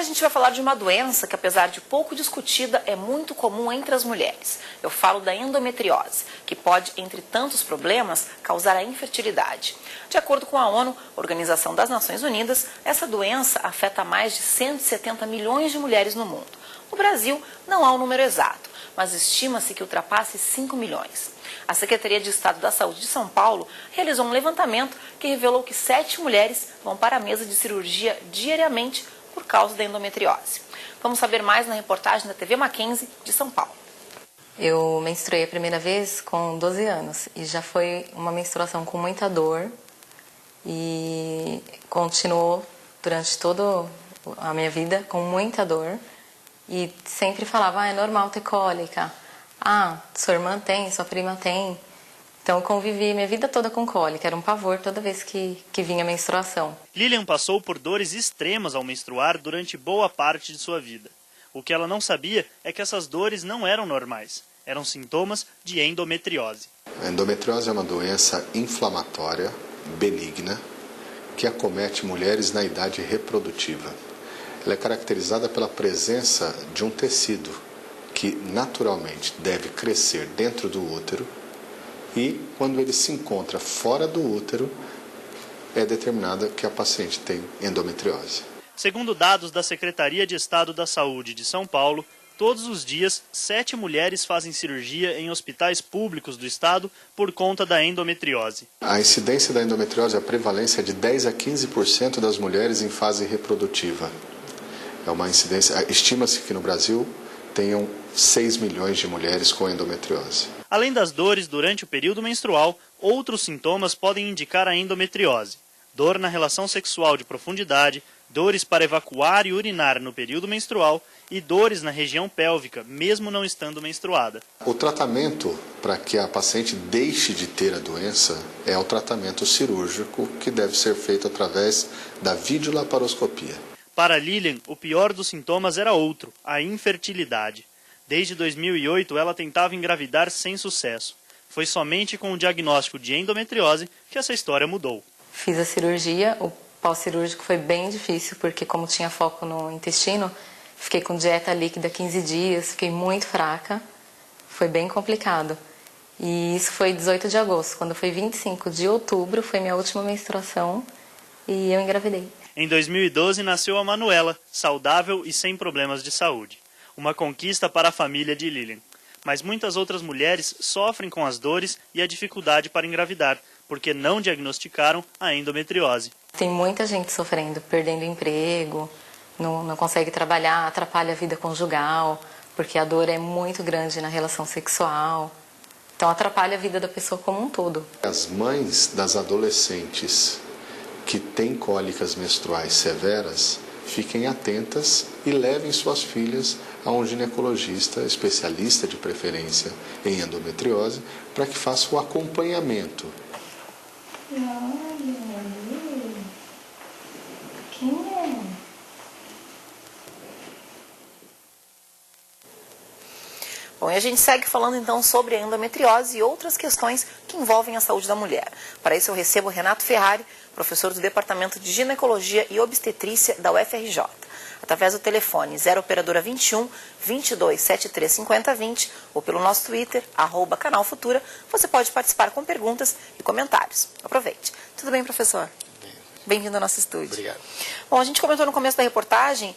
a gente vai falar de uma doença que, apesar de pouco discutida, é muito comum entre as mulheres. Eu falo da endometriose, que pode, entre tantos problemas, causar a infertilidade. De acordo com a ONU, Organização das Nações Unidas, essa doença afeta mais de 170 milhões de mulheres no mundo. No Brasil, não há um número exato, mas estima-se que ultrapasse 5 milhões. A Secretaria de Estado da Saúde de São Paulo realizou um levantamento que revelou que 7 mulheres vão para a mesa de cirurgia diariamente por causa da endometriose. Vamos saber mais na reportagem da TV Mackenzie de São Paulo. Eu menstruei a primeira vez com 12 anos e já foi uma menstruação com muita dor e continuou durante toda a minha vida com muita dor e sempre falava, é normal ter cólica, sua irmã tem, sua prima tem. Então eu convivi minha vida toda com cólica, era um pavor toda vez que vinha a menstruação. Lilian passou por dores extremas ao menstruar durante boa parte de sua vida. O que ela não sabia é que essas dores não eram normais, eram sintomas de endometriose. A endometriose é uma doença inflamatória, benigna, que acomete mulheres na idade reprodutiva. Ela é caracterizada pela presença de um tecido que naturalmente deve crescer dentro do útero e, quando ele se encontra fora do útero, é determinada que a paciente tem endometriose. Segundo dados da Secretaria de Estado da Saúde de São Paulo, todos os dias, 7 mulheres fazem cirurgia em hospitais públicos do estado por conta da endometriose. A incidência da endometriose, a prevalência é de 10 a 15% das mulheres em fase reprodutiva. É uma incidência, estima-se que no Brasil tenham 6 milhões de mulheres com endometriose. Além das dores durante o período menstrual, outros sintomas podem indicar a endometriose. Dor na relação sexual de profundidade, dores para evacuar e urinar no período menstrual e dores na região pélvica, mesmo não estando menstruada. O tratamento para que a paciente deixe de ter a doença é o tratamento cirúrgico, que deve ser feito através da videolaparoscopia. Para Lilian, o pior dos sintomas era outro, a infertilidade. Desde 2008, ela tentava engravidar sem sucesso. Foi somente com o diagnóstico de endometriose que essa história mudou. Fiz a cirurgia, o pós-cirúrgico foi bem difícil, porque como tinha foco no intestino, fiquei com dieta líquida 15 dias, fiquei muito fraca, foi bem complicado. E isso foi 18 de agosto, quando foi 25 de outubro, foi minha última menstruação e eu engravidei. Em 2012 nasceu a Manuela, saudável e sem problemas de saúde. Uma conquista para a família de Lilian. Mas muitas outras mulheres sofrem com as dores e a dificuldade para engravidar, porque não diagnosticaram a endometriose. Tem muita gente sofrendo, perdendo emprego, não consegue trabalhar, atrapalha a vida conjugal, porque a dor é muito grande na relação sexual. Então atrapalha a vida da pessoa como um todo. As mães das adolescentes que têm cólicas menstruais severas, fiquem atentas e levem suas filhas a um ginecologista, especialista de preferência em endometriose, para que faça o acompanhamento. Quem é? Bom, e a gente segue falando então sobre a endometriose e outras questões que envolvem a saúde da mulher. Para isso eu recebo o Renato Ferrari, professor do Departamento de Ginecologia e Obstetrícia da UFRJ. Através do telefone 0 operadora 21 22 73 50 20 ou pelo nosso Twitter, @Canal Futura, você pode participar com perguntas e comentários. Aproveite. Tudo bem, professor? Bem-vindo ao nosso estúdio. Obrigado. Bom, a gente comentou no começo da reportagem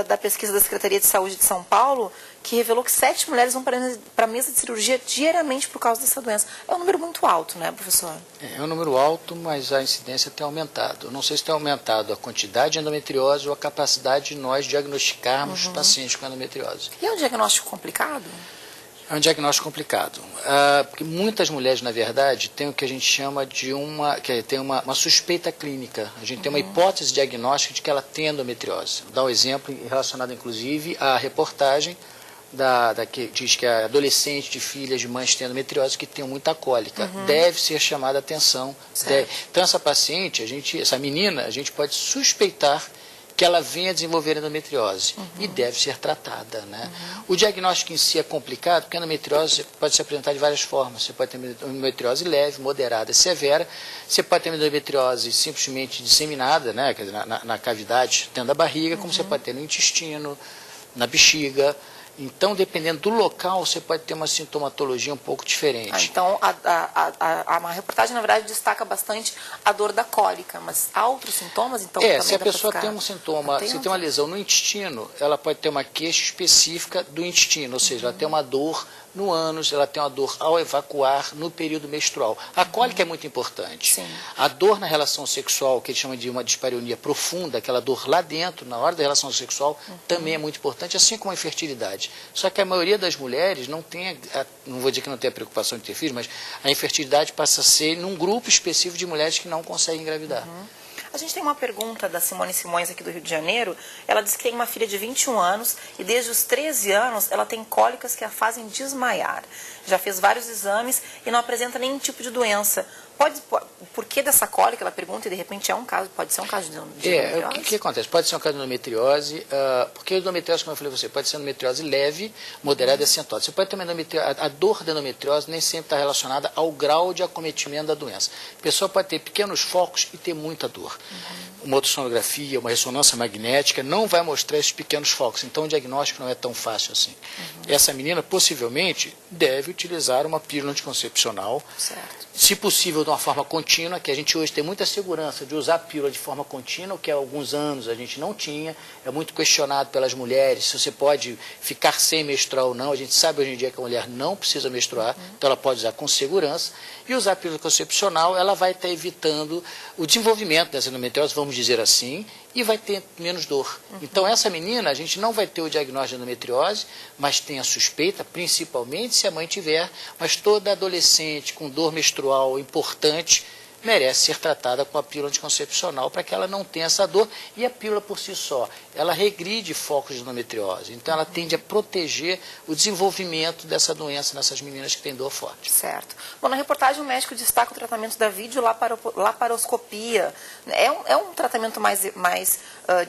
da pesquisa da Secretaria de Saúde de São Paulo, que revelou que 7 mulheres vão para a mesa de cirurgia diariamente por causa dessa doença. É um número muito alto, né, professor? É um número alto, mas a incidência tem aumentado. Eu não sei se tem aumentado a quantidade de endometriose ou a capacidade de nós diagnosticarmos os pacientes com endometriose. E é um diagnóstico complicado? É um diagnóstico complicado, porque muitas mulheres, na verdade, têm o que a gente chama de uma suspeita clínica. A gente tem uma hipótese diagnóstica de que ela tem endometriose. Vou dar um exemplo relacionado, inclusive, à reportagem que diz que a adolescente de filhas de mães que têm endometriose, que tem muita cólica, deve ser chamada a atenção. Então, essa paciente, essa menina, a gente pode suspeitar que ela venha desenvolver endometriose e deve ser tratada, né? O diagnóstico em si é complicado, porque a endometriose pode se apresentar de várias formas. Você pode ter endometriose leve, moderada e severa. Você pode ter endometriose simplesmente disseminada, né? Quer dizer, na cavidade dentro da barriga, como você pode ter no intestino, na bexiga. Então, dependendo do local, você pode ter uma sintomatologia um pouco diferente. Então, a reportagem, na verdade, destaca bastante a dor da cólica, mas há outros sintomas? Então, se a pessoa tem um sintoma, se tem uma lesão no intestino, ela pode ter uma queixa específica do intestino, ou seja, ela tem uma dor no ânus, ela tem uma dor ao evacuar no período menstrual. A cólica é muito importante. Sim. A dor na relação sexual, que eles chamam de uma dispareunia profunda, aquela dor lá dentro, na hora da relação sexual, também é muito importante, assim como a infertilidade. Só que a maioria das mulheres não tem, não vou dizer que não tem a preocupação de ter filhos, mas a infertilidade passa a ser num grupo específico de mulheres que não conseguem engravidar. A gente tem uma pergunta da Simone Simões aqui do Rio de Janeiro. Ela diz que tem uma filha de 21 anos e desde os 13 anos ela tem cólicas que a fazem desmaiar. Já fez vários exames e não apresenta nenhum tipo de doença. Por que dessa cólica? Ela pergunta e de repente pode ser um caso de endometriose? O que acontece? Pode ser um caso de endometriose, porque a endometriose, como eu falei para você, pode ser endometriose leve, moderada e acentuada. Você pode ter uma endometriose, a dor da endometriose nem sempre está relacionada ao grau de acometimento da doença. A pessoa pode ter pequenos focos e ter muita dor. Uma ultrassonografia, uma ressonância magnética não vai mostrar esses pequenos focos, então o diagnóstico não é tão fácil assim. Essa menina possivelmente deve utilizar uma pílula anticoncepcional, se possível de uma forma contínua, que a gente hoje tem muita segurança de usar a pílula de forma contínua, que há alguns anos a gente não tinha, é muito questionado pelas mulheres, se você pode ficar sem menstruar ou não. A gente sabe hoje em dia que a mulher não precisa menstruar, então ela pode usar com segurança, e usar a pílula anticoncepcional, ela vai estar evitando o desenvolvimento dessa endometriose, vamos dizer assim, e vai ter menos dor. Então, essa menina, a gente não vai ter o diagnóstico de endometriose, mas tem a suspeita, principalmente se a mãe tiver, mas toda adolescente com dor menstrual importante merece ser tratada com a pílula anticoncepcional para que ela não tenha essa dor. E a pílula por si só, ela regride focos de endometriose. Então, ela tende a proteger o desenvolvimento dessa doença nessas meninas que têm dor forte. Certo. Bom, na reportagem o médico destaca o tratamento da videolaparoscopia. É um tratamento mais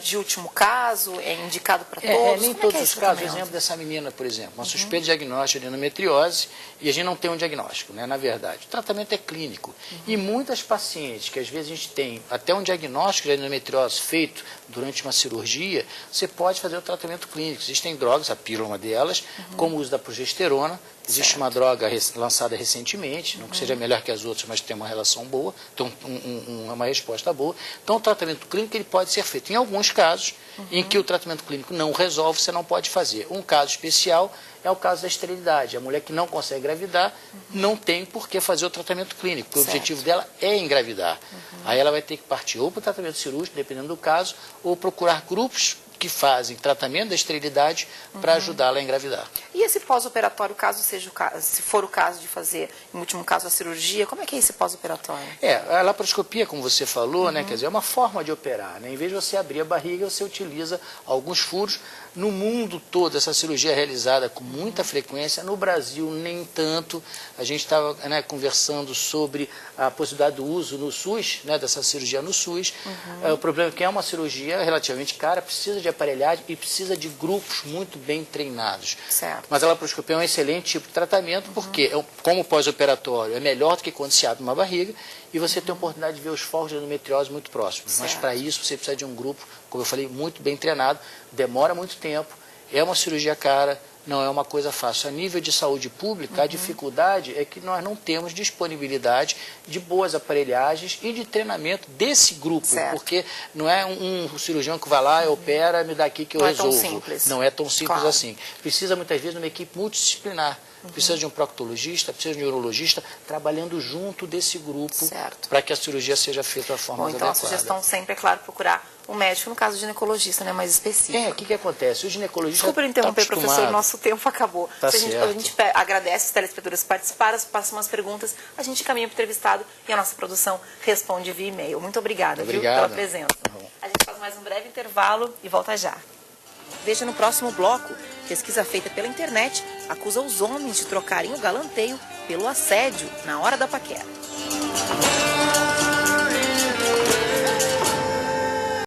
de último caso? É indicado para todos? Nem todos os casos. Exemplo dessa menina, por exemplo, uma suspeita de diagnóstico de endometriose e a gente não tem um diagnóstico, né? Na verdade, o tratamento é clínico. E muitas pacientes que às vezes a gente tem até um diagnóstico de endometriose feito durante uma cirurgia, você pode fazer o tratamento clínico. Existem drogas, a pílula é uma delas, como o uso da progesterona. Existe uma droga lançada recentemente, não que seja melhor que as outras, mas tem uma relação boa, tem uma resposta boa. Então, o tratamento clínico ele pode ser feito. Em alguns casos, em que o tratamento clínico não resolve, você não pode fazer. Um caso especial é o caso da esterilidade. A mulher que não consegue engravidar não tem por que fazer o tratamento clínico, porque o objetivo dela é engravidar. Aí ela vai ter que partir ou para o tratamento cirúrgico, dependendo do caso, ou procurar grupos que fazem tratamento da esterilidade para ajudá-la a engravidar. E esse pós-operatório, se for o caso de fazer, em último caso, a cirurgia, como é que é esse pós-operatório? A laparoscopia, como você falou, né, quer dizer, é uma forma de operar, né? Em vez de você abrir a barriga, você utiliza alguns furos. No mundo todo, essa cirurgia é realizada com muita frequência. No Brasil, nem tanto. A gente estava conversando sobre a possibilidade do uso no SUS, dessa cirurgia no SUS. O problema é que é uma cirurgia relativamente cara, precisa de aparelhagem e precisa de grupos muito bem treinados. Certo. Mas a laparoscopia é um excelente tipo de tratamento, porque, como pós-operatório, é melhor do que quando se abre uma barriga e você tem a oportunidade de ver os focos de endometriose muito próximos. Certo. Mas, para isso, você precisa de um grupo, como eu falei, muito bem treinado, demora muito tempo, é uma cirurgia cara, não é uma coisa fácil. A nível de saúde pública, a dificuldade é que nós não temos disponibilidade de boas aparelhagens e de treinamento desse grupo, porque não é um cirurgião que vai lá, opera, me dá aqui que eu resolvo. Não é tão simples. Não é tão simples assim. Precisa, muitas vezes, de uma equipe multidisciplinar. Precisa de um proctologista, precisa de um urologista, trabalhando junto desse grupo para que a cirurgia seja feita da forma adequada. Então, a sugestão sempre é, claro, procurar um médico, no caso do ginecologista, mais específico. O que acontece? O ginecologista Desculpa interromper, professor, nosso tempo acabou. Tá a gente agradece os telespectadores que participaram, passam umas perguntas, a gente caminha para o entrevistado e a nossa produção responde via e-mail. Muito obrigada, pela presença. A gente faz mais um breve intervalo e volta já. Veja no próximo bloco. Pesquisa feita pela internet acusa os homens de trocarem o galanteio pelo assédio na hora da paquera.